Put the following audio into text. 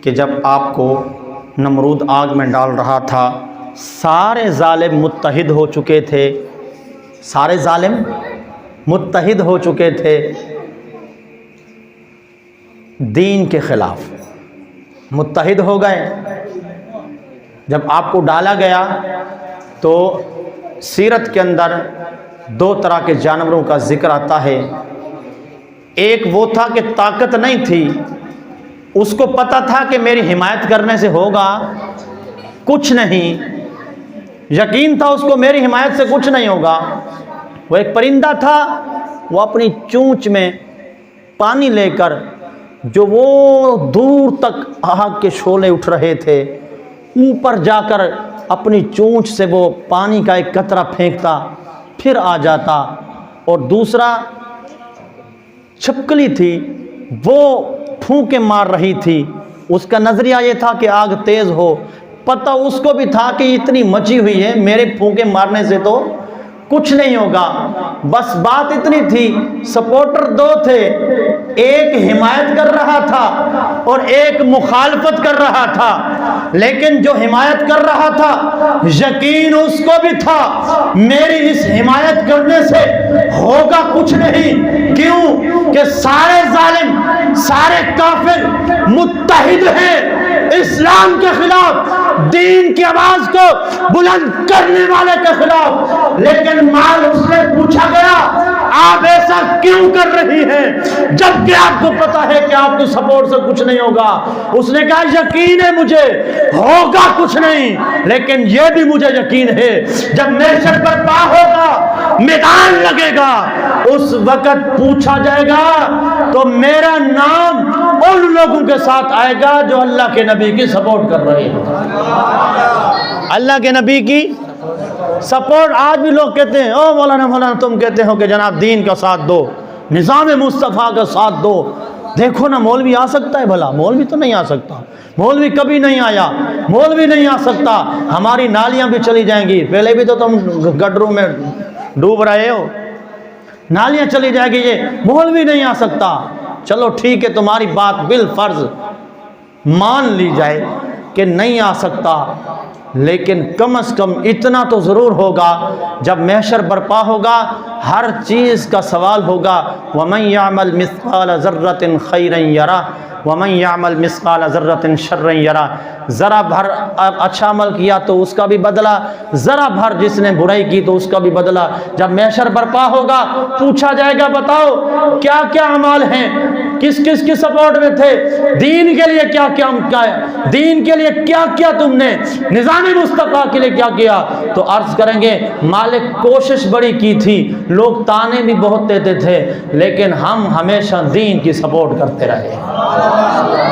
कि जब आपको नमरूद आग में डाल रहा था, सारे जालिम मुत्तहिद हो चुके थे, सारे जालिम मुत्तहिद हो चुके थे दीन के ख़िलाफ़, मुत्तहिद हो गए। जब आपको डाला गया तो सीरत के अंदर दो तरह के जानवरों का ज़िक्र आता है। एक वो था कि ताकत नहीं थी, उसको पता था कि मेरी हिमायत करने से होगा कुछ नहीं, यकीन था उसको मेरी हिमायत से कुछ नहीं होगा। वो एक परिंदा था, वो अपनी चोंच में पानी लेकर, जो वो दूर तक आग के शोले उठ रहे थे, ऊपर जाकर अपनी चोंच से वो पानी का एक कतरा फेंकता, फिर आ जाता। और दूसरा छिपकली थी, वो फूंके मार रही थी। उसका नज़रिया ये था कि आग तेज़ हो, पता उसको भी था कि इतनी मची हुई है, मेरे फूंके मारने से तो कुछ नहीं होगा। बस बात इतनी थी, सपोर्टर दो थे, एक हिमायत कर रहा था और एक मुखालफत कर रहा था। लेकिन जो हिमायत कर रहा था, यकीन उसको भी था मेरी इस हिमायत करने से होगा कुछ नहीं। क्यों कि सारे जालिम, सारे काफिर मुत्तहिद हैं इस्लाम के खिलाफ, दीन की आवाज को बुलंद करने वाले के खिलाफ। लेकिन माल उससे पूछा गया, आप ऐसा क्यों कर रही हैं जबकि आपको पता है कि आपके सपोर्ट से कुछ नहीं होगा? उसने कहा यकीन है मुझे होगा कुछ नहीं, लेकिन यह भी मुझे यकीन है जब महशर बर्पा होगा, मैदान लगेगा, उस वक्त पूछा जाएगा तो मेरा नाम उन लोगों के साथ आएगा जो अल्लाह के नबी की सपोर्ट कर रहे हैं। अल्लाह के नबी की सपोर्ट आज भी लोग कहते हैं, ओ मौलाना तुम कहते हो कि जनाब दीन का साथ दो, निज़ाम मुस्तफ़ा का साथ दो। देखो ना, मौलवी आ सकता है भला? मौलवी तो नहीं आ सकता, मौलवी कभी नहीं आया, मौलवी नहीं आ सकता। हमारी नालियां भी चली जाएंगी, पहले भी तो तुम गड्ढरों में डूब रहे हो, नालियां चली जाएगी, ये मौलवी नहीं आ सकता। चलो ठीक है, तुम्हारी बात बिल फर्ज मान ली जाए कि नहीं आ सकता, लेकिन कम से कम इतना तो ज़रूर होगा, जब महशर बर्पा होगा हर चीज़ का सवाल होगा। वमन यामल मिस्काल ज़र्रतिन खैरन यरा वमन यामल मिस्काल ज़र्रतिन शर्रन यरा। ज़रा भर अच्छा अमल किया तो उसका भी बदला, ज़रा भर जिसने बुराई की तो उसका भी बदला। जब महशर बर्पा होगा पूछा जाएगा, बताओ क्या क्या अमाल हैं, किस किस की सपोर्ट में थे, दीन के लिए क्या क्या, दीन के लिए क्या क्या तुमने, निज़ाम मुस्तफ़ा के लिए क्या किया? तो अर्ज करेंगे मालिक कोशिश बड़ी की थी, लोग ताने भी बहुत देते थे, लेकिन हम हमेशा दीन की सपोर्ट करते रहे।